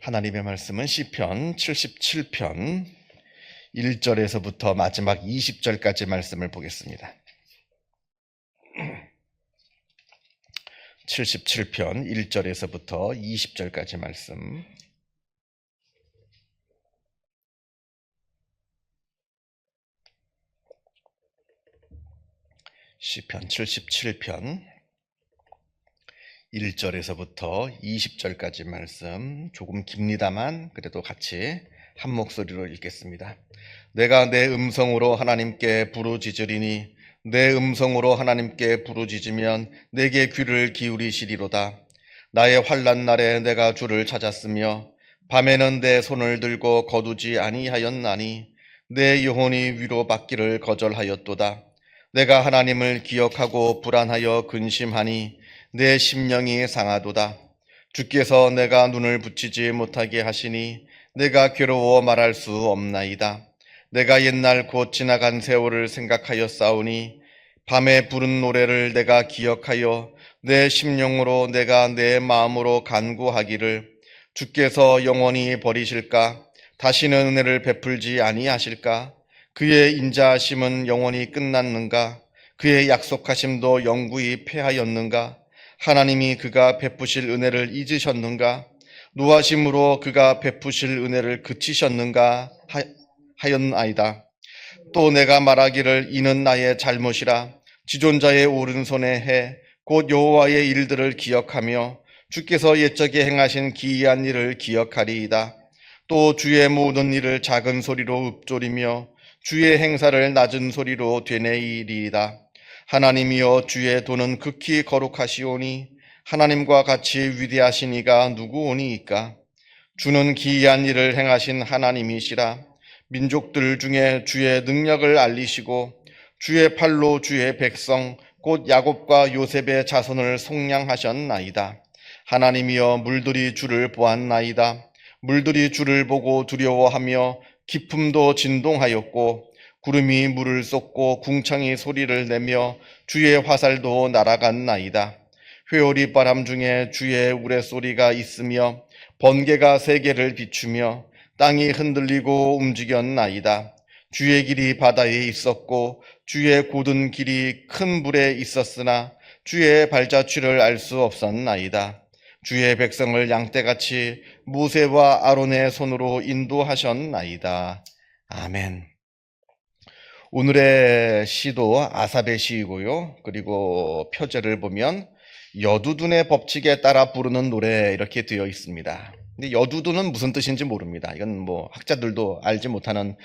하나님의 말씀은 시편 77편 1절에서부터 마지막 20절까지 말씀을 보겠습니다. 77편 1절에서부터 20절까지 말씀. 시편 77편 1절에서부터 20절까지 말씀, 조금 깁니다만 그래도 같이 한 목소리로 읽겠습니다. 내가 내 음성으로 하나님께 부르짖으리니 내 음성으로 하나님께 부르짖으면 내게 귀를 기울이시리로다. 나의 환난 날에 내가 주를 찾았으며 밤에는 내 손을 들고 거두지 아니하였나니 내 영혼이 위로받기를 거절하였도다. 내가 하나님을 기억하고 불안하여 근심하니 내 심령이 상하도다. 주께서 내가 눈을 붙이지 못하게 하시니 내가 괴로워 말할 수 없나이다. 내가 옛날 곧 지나간 세월을 생각하여 싸우니 밤에 부른 노래를 내가 기억하여 내 심령으로 내가 내 마음으로 간구하기를 주께서 영원히 버리실까? 다시는 은혜를 베풀지 아니하실까? 그의 인자하심은 영원히 끝났는가? 그의 약속하심도 영구히 패하였는가? 하나님이 그가 베푸실 은혜를 잊으셨는가? 노하심으로 그가 베푸실 은혜를 그치셨는가 하였나이다. 또 내가 말하기를 이는 나의 잘못이라. 지존자의 오른손에 해 곧 여호와의 일들을 기억하며 주께서 옛적에 행하신 기이한 일을 기억하리이다. 또 주의 모든 일을 작은 소리로 읊조리며 주의 행사를 낮은 소리로 되뇌이리이다. 하나님이여 주의 도는 극히 거룩하시오니 하나님과 같이 위대하신 이가 누구오니이까? 주는 기이한 일을 행하신 하나님이시라. 민족들 중에 주의 능력을 알리시고 주의 팔로 주의 백성 곧 야곱과 요셉의 자손을 속량하셨나이다. 하나님이여 물들이 주를 보았나이다. 물들이 주를 보고 두려워하며 깊음도 진동하였고 구름이 물을 쏟고 궁창이 소리를 내며 주의 화살도 날아갔나이다. 회오리 바람 중에 주의 우레소리가 있으며 번개가 세계를 비추며 땅이 흔들리고 움직였나이다. 주의 길이 바다에 있었고 주의 곧은 길이 큰 물에 있었으나 주의 발자취를 알 수 없었나이다. 주의 백성을 양떼같이 모세와 아론의 손으로 인도하셨나이다. 아멘. 오늘의 시도 아삽의 시이고요. 그리고 표제를 보면 여두둔의 법칙에 따라 부르는 노래 이렇게 되어 있습니다. 근데 여두둔은 무슨 뜻인지 모릅니다. 이건 뭐 학자들도 알지 못하는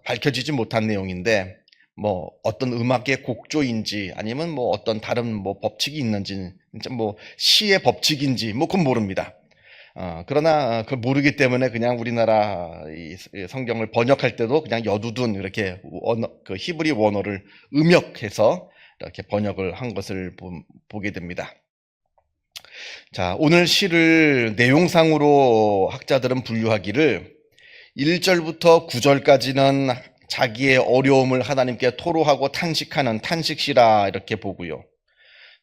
밝혀지지 못한 내용인데 뭐 어떤 음악의 곡조인지 아니면 뭐 어떤 다른 뭐 법칙이 있는지 진짜 뭐 시의 법칙인지 뭐 그건 모릅니다. 그러나 그걸 모르기 때문에 그냥 우리나라 이 성경을 번역할 때도 그냥 여두둔 이렇게 그 히브리 원어를 음역해서 이렇게 번역을 한 것을 보게 됩니다. 자, 오늘 시를 내용상으로 학자들은 분류하기를 1절부터 9절까지는 자기의 어려움을 하나님께 토로하고 탄식하는 탄식시라 이렇게 보고요.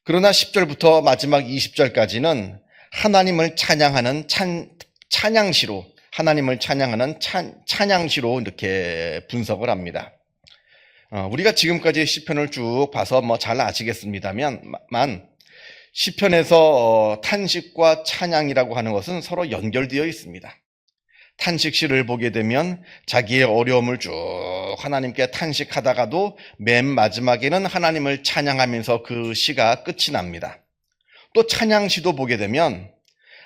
그러나 10절부터 마지막 20절까지는 하나님을 찬양하는 찬양시로, 하나님을 찬양하는 찬양시로 이렇게 분석을 합니다. 우리가 지금까지 시편을 쭉 봐서 뭐 잘 아시겠습니다만 시편에서 탄식과 찬양이라고 하는 것은 서로 연결되어 있습니다. 탄식시를 보게 되면 자기의 어려움을 쭉 하나님께 탄식하다가도 맨 마지막에는 하나님을 찬양하면서 그 시가 끝이 납니다. 또 찬양시도 보게 되면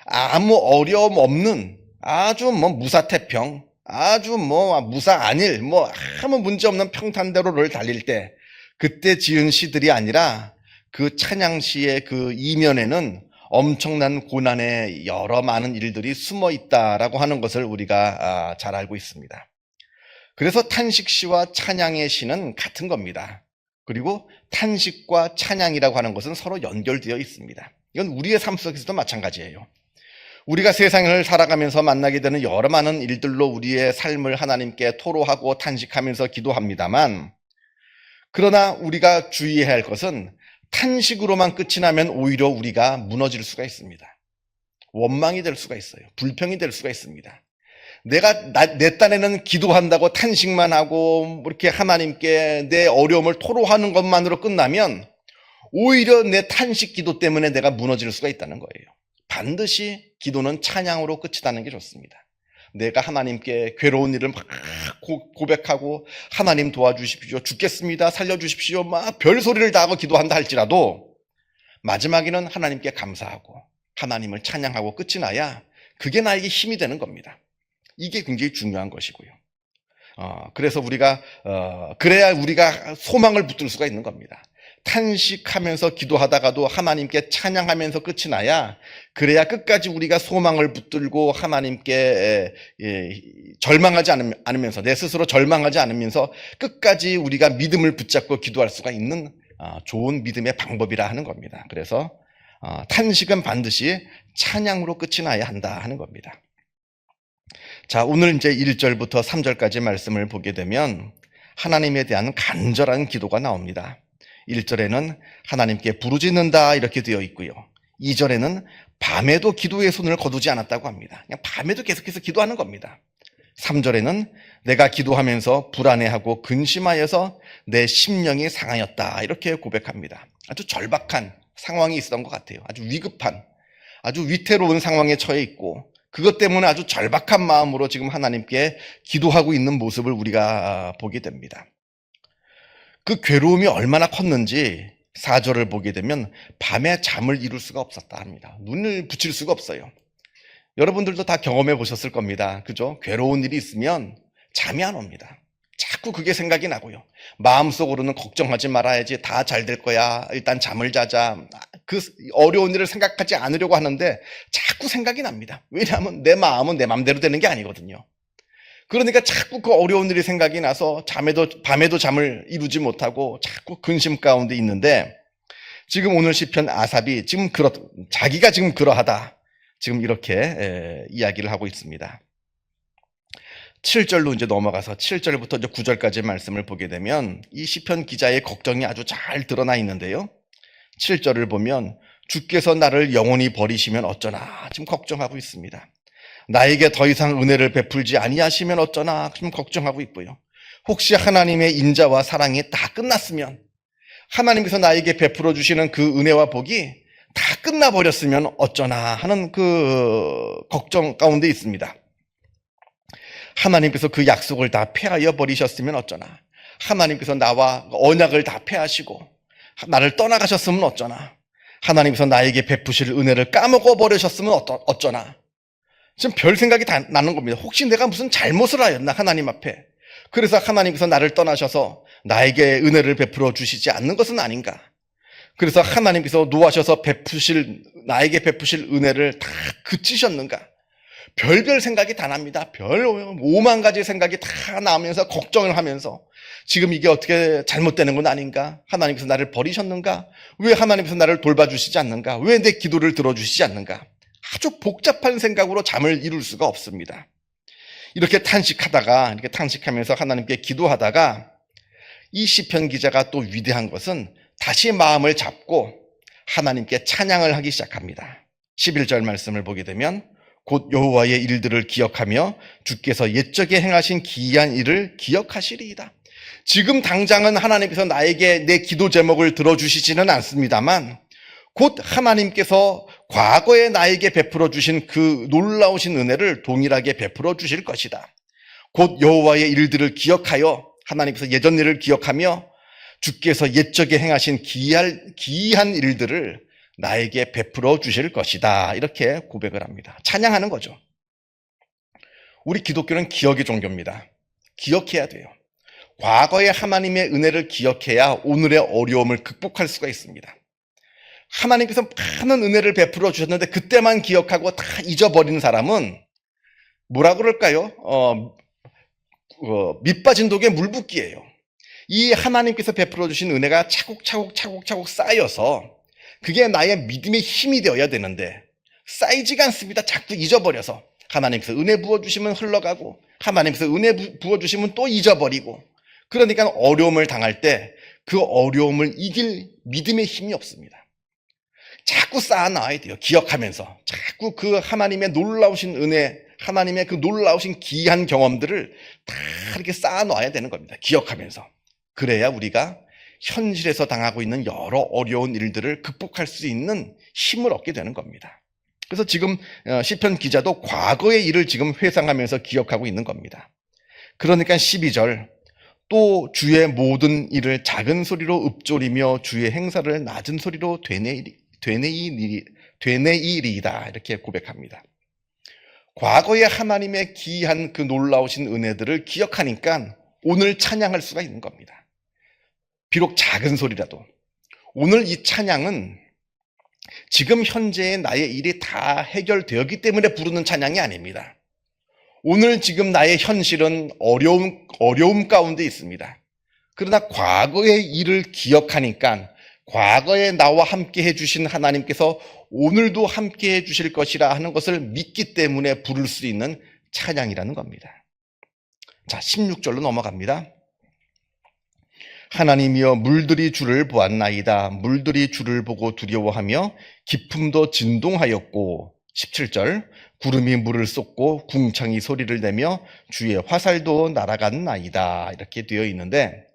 아무 어려움 없는 아주 뭐 무사태평, 아주 뭐 무사안일, 뭐 아무 문제 없는 평탄대로를 달릴 때 그때 지은 시들이 아니라 그 찬양시의 그 이면에는 엄청난 고난의 여러 많은 일들이 숨어 있다라고 하는 것을 우리가 잘 알고 있습니다. 그래서 탄식시와 찬양의 시는 같은 겁니다. 그리고 탄식과 찬양이라고 하는 것은 서로 연결되어 있습니다. 이건 우리의 삶 속에서도 마찬가지예요. 우리가 세상을 살아가면서 만나게 되는 여러 많은 일들로 우리의 삶을 하나님께 토로하고 탄식하면서 기도합니다만, 그러나 우리가 주의해야 할 것은 탄식으로만 끝이 나면 오히려 우리가 무너질 수가 있습니다. 원망이 될 수가 있어요. 불평이 될 수가 있습니다. 내 딴에는 기도한다고 탄식만 하고 이렇게 하나님께 내 어려움을 토로하는 것만으로 끝나면 오히려 내 탄식 기도 때문에 내가 무너질 수가 있다는 거예요. 반드시 기도는 찬양으로 끝이 나는 게 좋습니다. 내가 하나님께 괴로운 일을 막 고백하고 하나님 도와주십시오, 죽겠습니다, 살려주십시오, 막 별소리를 다 하고 기도한다 할지라도 마지막에는 하나님께 감사하고 하나님을 찬양하고 끝이 나야 그게 나에게 힘이 되는 겁니다. 이게 굉장히 중요한 것이고요. 그래서 그래야 우리가 소망을 붙들 수가 있는 겁니다. 탄식하면서 기도하다가도 하나님께 찬양하면서 끝이 나야 그래야 끝까지 우리가 소망을 붙들고 하나님께 절망하지 않으면서 내 스스로 절망하지 않으면서 끝까지 우리가 믿음을 붙잡고 기도할 수가 있는 좋은 믿음의 방법이라 하는 겁니다. 그래서 탄식은 반드시 찬양으로 끝이 나야 한다 하는 겁니다. 자, 오늘 이제 1절부터 3절까지 말씀을 보게 되면 하나님에 대한 간절한 기도가 나옵니다. 1절에는 하나님께 부르짖는다 이렇게 되어 있고요. 2절에는 밤에도 기도의 손을 거두지 않았다고 합니다. 그냥 밤에도 계속해서 기도하는 겁니다. 3절에는 내가 기도하면서 불안해하고 근심하여서 내 심령이 상하였다 이렇게 고백합니다. 아주 절박한 상황이 있었던 것 같아요. 아주 위급한, 아주 위태로운 상황에 처해 있고 그것 때문에 아주 절박한 마음으로 지금 하나님께 기도하고 있는 모습을 우리가 보게 됩니다. 그 괴로움이 얼마나 컸는지 4절을 보게 되면 밤에 잠을 이룰 수가 없었다 합니다. 눈을 붙일 수가 없어요. 여러분들도 다 경험해 보셨을 겁니다. 그죠? 괴로운 일이 있으면 잠이 안 옵니다. 자꾸 그게 생각이 나고요. 마음속으로는 걱정하지 말아야지, 다 잘 될 거야, 일단 잠을 자자, 그 어려운 일을 생각하지 않으려고 하는데 자꾸 생각이 납니다. 왜냐하면 내 마음은 내 마음대로 되는 게 아니거든요. 그러니까 자꾸 그 어려운 일이 생각이 나서 밤에도 잠을 이루지 못하고 자꾸 근심 가운데 있는데, 지금 오늘 시편 아삽이 지금 자기가 지금 그러하다, 지금 이렇게 이야기를 하고 있습니다. 7절로 이제 넘어가서 7절부터 이제 9절까지 말씀을 보게 되면 이 시편 기자의 걱정이 아주 잘 드러나 있는데요. 7절을 보면 주께서 나를 영원히 버리시면 어쩌나 지금 걱정하고 있습니다. 나에게 더 이상 은혜를 베풀지 아니하시면 어쩌나 지금 걱정하고 있고요. 혹시 하나님의 인자와 사랑이 다 끝났으면, 하나님께서 나에게 베풀어 주시는 그 은혜와 복이 다 끝나버렸으면 어쩌나 하는 그 걱정 가운데 있습니다. 하나님께서 그 약속을 다 폐하여 버리셨으면 어쩌나, 하나님께서 나와 언약을 다 폐하시고 나를 떠나가셨으면 어쩌나, 하나님께서 나에게 베푸실 은혜를 까먹어 버리셨으면 어쩌나, 지금 별 생각이 다 나는 겁니다. 혹시 내가 무슨 잘못을 하였나 하나님 앞에, 그래서 하나님께서 나를 떠나셔서 나에게 은혜를 베풀어 주시지 않는 것은 아닌가, 그래서 하나님께서 노하셔서 나에게 베푸실 은혜를 다 그치셨는가, 별별 생각이 다 납니다. 별 5만 가지 생각이 다 나면서 걱정을 하면서 지금 이게 어떻게 잘못되는 건 아닌가, 하나님께서 나를 버리셨는가, 왜 하나님께서 나를 돌봐주시지 않는가, 왜 내 기도를 들어주시지 않는가, 아주 복잡한 생각으로 잠을 이룰 수가 없습니다. 이렇게 탄식하면서 하나님께 기도하다가 이 시편 기자가 또 위대한 것은 다시 마음을 잡고 하나님께 찬양을 하기 시작합니다. 11절 말씀을 보게 되면 곧 여호와의 일들을 기억하며 주께서 옛적에 행하신 기이한 일을 기억하시리이다. 지금 당장은 하나님께서 나에게 내 기도 제목을 들어주시지는 않습니다만 곧 하나님께서 과거에 나에게 베풀어 주신 그 놀라우신 은혜를 동일하게 베풀어 주실 것이다. 곧 여호와의 일들을 기억하여, 하나님께서 예전 일을 기억하며 주께서 옛적에 행하신 기이한 일들을 나에게 베풀어 주실 것이다. 이렇게 고백을 합니다. 찬양하는 거죠. 우리 기독교는 기억의 종교입니다. 기억해야 돼요. 과거의 하나님의 은혜를 기억해야 오늘의 어려움을 극복할 수가 있습니다. 하나님께서 많은 은혜를 베풀어 주셨는데 그때만 기억하고 다 잊어버리는 사람은 뭐라 그럴까요? 밑 빠진 독에 물 붓기예요. 이 하나님께서 베풀어 주신 은혜가 차곡차곡 쌓여서 그게 나의 믿음의 힘이 되어야 되는데 쌓이지가 않습니다. 자꾸 잊어버려서 하나님께서 은혜 부어주시면 흘러가고 하나님께서 은혜 부어주시면 또 잊어버리고, 그러니까 어려움을 당할 때 그 어려움을 이길 믿음의 힘이 없습니다. 자꾸 쌓아놔야 돼요. 기억하면서 자꾸 그 하나님의 놀라우신 은혜, 하나님의 그 놀라우신 기이한 경험들을 다 이렇게 쌓아놔야 되는 겁니다. 기억하면서. 그래야 우리가 현실에서 당하고 있는 여러 어려운 일들을 극복할 수 있는 힘을 얻게 되는 겁니다. 그래서 지금 시편 기자도 과거의 일을 지금 회상하면서 기억하고 있는 겁니다. 그러니까 12절, 또 주의 모든 일을 작은 소리로 읊조리며 주의 행사를 낮은 소리로 되뇌이리이다 이렇게 고백합니다. 과거의 하나님의 기이한 그 놀라우신 은혜들을 기억하니까 오늘 찬양할 수가 있는 겁니다. 비록 작은 소리라도. 오늘 이 찬양은 지금 현재의 나의 일이 다 해결되었기 때문에 부르는 찬양이 아닙니다. 오늘 지금 나의 현실은 어려움 가운데 있습니다. 그러나 과거의 일을 기억하니까 과거에 나와 함께 해주신 하나님께서 오늘도 함께 해주실 것이라 하는 것을 믿기 때문에 부를 수 있는 찬양이라는 겁니다. 자, 16절로 넘어갑니다. 하나님이여 물들이 주를 보았나이다. 물들이 주를 보고 두려워하며 깊음도 진동하였고 17절 구름이 물을 쏟고 궁창이 소리를 내며 주의 화살도 날아갔나이다 이렇게 되어 있는데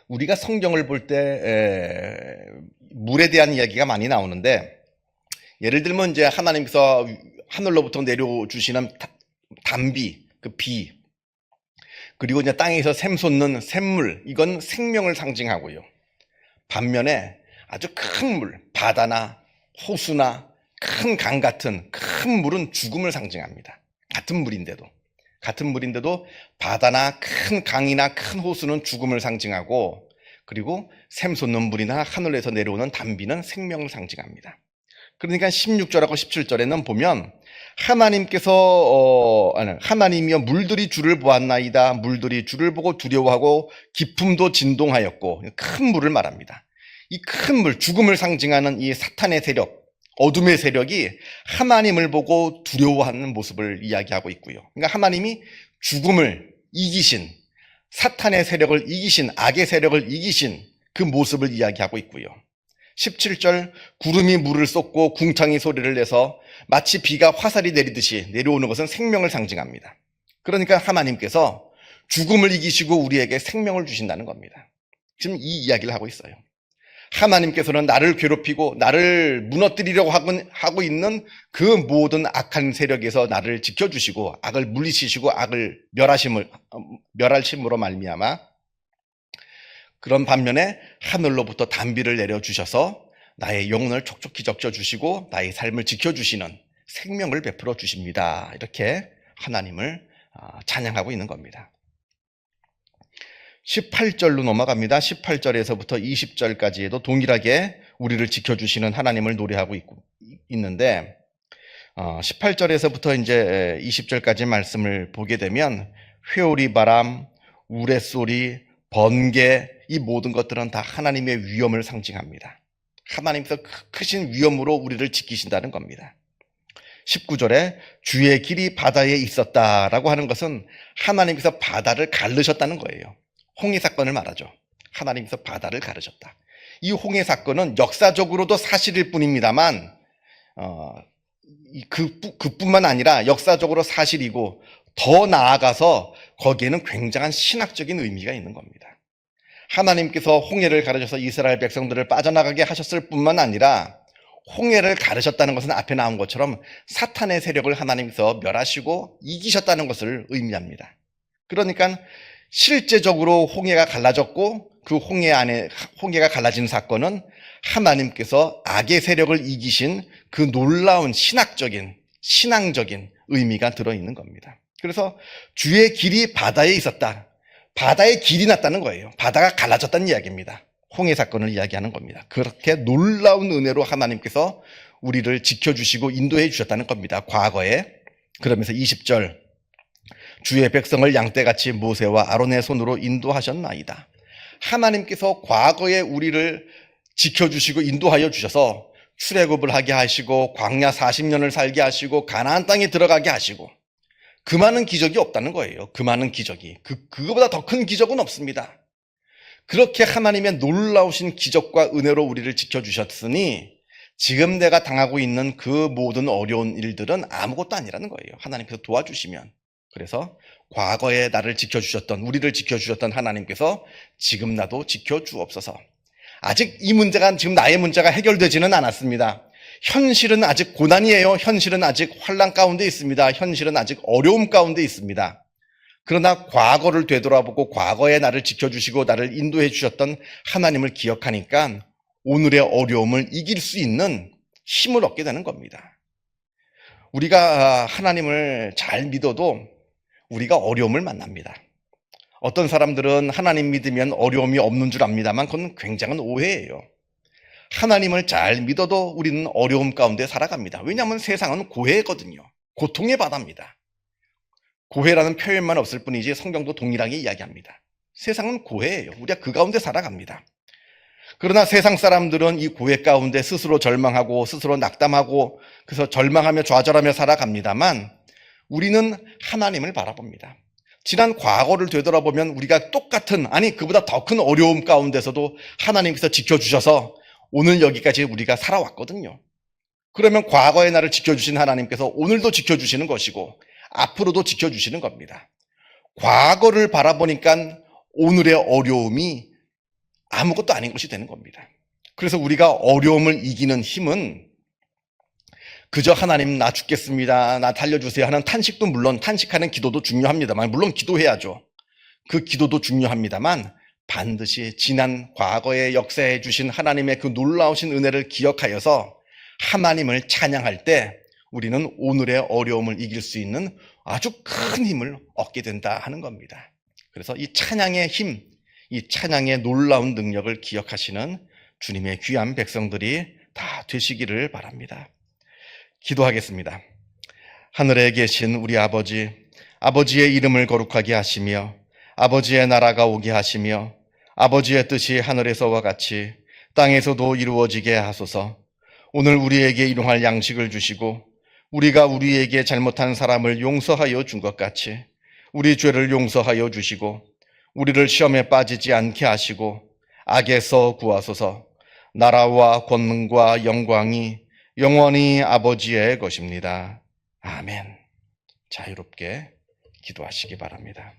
우리가 성경을 볼 때 물에 대한 이야기가 많이 나오는데 예를 들면 이제 하나님께서 하늘로부터 내려주시는 단비, 그 비 그리고 이제 땅에서 샘솟는 샘물 이건 생명을 상징하고요. 반면에 아주 큰 물, 바다나 호수나 큰 강 같은 큰 물은 죽음을 상징합니다. 같은 물인데도 바다나 큰 강이나 큰 호수는 죽음을 상징하고 그리고 샘솟는 물이나 하늘에서 내려오는 단비는 생명을 상징합니다. 그러니까 16절하고 17절에는 보면 하나님이여 물들이 주를 보았나이다. 물들이 주를 보고 두려워하고 깊음도 진동하였고 큰 물을 말합니다. 이 큰 물, 죽음을 상징하는 이 사탄의 세력, 어둠의 세력이 하나님을 보고 두려워하는 모습을 이야기하고 있고요. 그러니까 하나님이 죽음을 이기신, 사탄의 세력을 이기신, 악의 세력을 이기신 그 모습을 이야기하고 있고요. 17절 구름이 물을 쏟고 궁창이 소리를 내서 마치 비가 화살이 내리듯이 내려오는 것은 생명을 상징합니다. 그러니까 하나님께서 죽음을 이기시고 우리에게 생명을 주신다는 겁니다. 지금 이 이야기를 하고 있어요. 하나님께서는 나를 괴롭히고 나를 무너뜨리려고 하고 있는 그 모든 악한 세력에서 나를 지켜주시고 악을 물리치시고 악을 멸하심으로 말미암아 그런 반면에 하늘로부터 단비를 내려주셔서 나의 영혼을 촉촉히 적셔주시고 나의 삶을 지켜주시는 생명을 베풀어 주십니다. 이렇게 하나님을 찬양하고 있는 겁니다. 18절로 넘어갑니다. 18절에서부터 20절까지에도 동일하게 우리를 지켜주시는 하나님을 노래하고 있는데 18절에서부터 이제 20절까지 말씀을 보게 되면 회오리 바람, 우레소리, 번개 이 모든 것들은 다 하나님의 위엄을 상징합니다. 하나님께서 크신 위엄으로 우리를 지키신다는 겁니다. 19절에 주의 길이 바다에 있었다라고 하는 것은 하나님께서 바다를 가르셨다는 거예요. 홍해 사건을 말하죠. 하나님께서 바다를 가르셨다. 이 홍해 사건은 역사적으로도 사실일 뿐입니다만 그뿐만 아니라 역사적으로 사실이고 더 나아가서 거기에는 굉장한 신학적인 의미가 있는 겁니다. 하나님께서 홍해를 가르셔서 이스라엘 백성들을 빠져나가게 하셨을 뿐만 아니라 홍해를 가르셨다는 것은 앞에 나온 것처럼 사탄의 세력을 하나님께서 멸하시고 이기셨다는 것을 의미합니다. 그러니까 실제적으로 홍해가 갈라졌고 그 홍해가 갈라진 사건은 하나님께서 악의 세력을 이기신 그 놀라운 신앙적인 의미가 들어있는 겁니다. 그래서 주의 길이 바다에 있었다. 바다에 길이 났다는 거예요. 바다가 갈라졌다는 이야기입니다. 홍해 사건을 이야기하는 겁니다. 그렇게 놀라운 은혜로 하나님께서 우리를 지켜주시고 인도해 주셨다는 겁니다. 과거에. 그러면서 20절 주의 백성을 양떼같이 모세와 아론의 손으로 인도하셨나이다. 하나님께서 과거에 우리를 지켜주시고 인도하여 주셔서 출애굽을 하게 하시고 광야 40년을 살게 하시고 가나안 땅에 들어가게 하시고 그 많은 기적이 없다는 거예요. 그 많은 기적이. 그거보다 더 큰 기적은 없습니다. 그렇게 하나님의 놀라우신 기적과 은혜로 우리를 지켜주셨으니 지금 내가 당하고 있는 그 모든 어려운 일들은 아무것도 아니라는 거예요. 하나님께서 도와주시면. 그래서 과거에 나를 지켜주셨던, 우리를 지켜주셨던 하나님께서 지금 나도 지켜주옵소서. 아직 이 문제가, 지금 나의 문제가 해결되지는 않았습니다. 현실은 아직 고난이에요. 현실은 아직 환난 가운데 있습니다. 현실은 아직 어려움 가운데 있습니다. 그러나 과거를 되돌아보고 과거에 나를 지켜주시고 나를 인도해 주셨던 하나님을 기억하니까 오늘의 어려움을 이길 수 있는 힘을 얻게 되는 겁니다. 우리가 하나님을 잘 믿어도 우리가 어려움을 만납니다. 어떤 사람들은 하나님 믿으면 어려움이 없는 줄 압니다만 그건 굉장한 오해예요. 하나님을 잘 믿어도 우리는 어려움 가운데 살아갑니다. 왜냐하면 세상은 고해거든요. 고통의 바다입니다. 고해라는 표현만 없을 뿐이지 성경도 동일하게 이야기합니다. 세상은 고해예요. 우리가 그 가운데 살아갑니다. 그러나 세상 사람들은 이 고해 가운데 스스로 절망하고 스스로 낙담하고 그래서 절망하며 좌절하며 살아갑니다만 우리는 하나님을 바라봅니다. 지난 과거를 되돌아보면 우리가 똑같은, 아니 그보다 더 큰 어려움 가운데서도 하나님께서 지켜주셔서 오늘 여기까지 우리가 살아왔거든요. 그러면 과거의 나를 지켜주신 하나님께서 오늘도 지켜주시는 것이고 앞으로도 지켜주시는 겁니다. 과거를 바라보니까 오늘의 어려움이 아무것도 아닌 것이 되는 겁니다. 그래서 우리가 어려움을 이기는 힘은 그저 하나님 나 죽겠습니다, 나 달려주세요 하는 탄식도 물론 탄식하는 기도도 중요합니다만, 물론 기도해야죠. 그 기도도 중요합니다만 반드시 지난 과거에 역사해 주신 하나님의 그 놀라우신 은혜를 기억하여서 하나님을 찬양할 때 우리는 오늘의 어려움을 이길 수 있는 아주 큰 힘을 얻게 된다 하는 겁니다. 그래서 이 찬양의 힘, 이 찬양의 놀라운 능력을 기억하시는 주님의 귀한 백성들이 다 되시기를 바랍니다. 기도하겠습니다. 하늘에 계신 우리 아버지, 아버지의 이름을 거룩하게 하시며 아버지의 나라가 오게 하시며 아버지의 뜻이 하늘에서와 같이 땅에서도 이루어지게 하소서. 오늘 우리에게 일용할 양식을 주시고 우리가 우리에게 잘못한 사람을 용서하여 준 것 같이 우리 죄를 용서하여 주시고 우리를 시험에 빠지지 않게 하시고 악에서 구하소서. 나라와 권능과 영광이 영원히 아버지의 것입니다. 아멘. 자유롭게 기도하시기 바랍니다.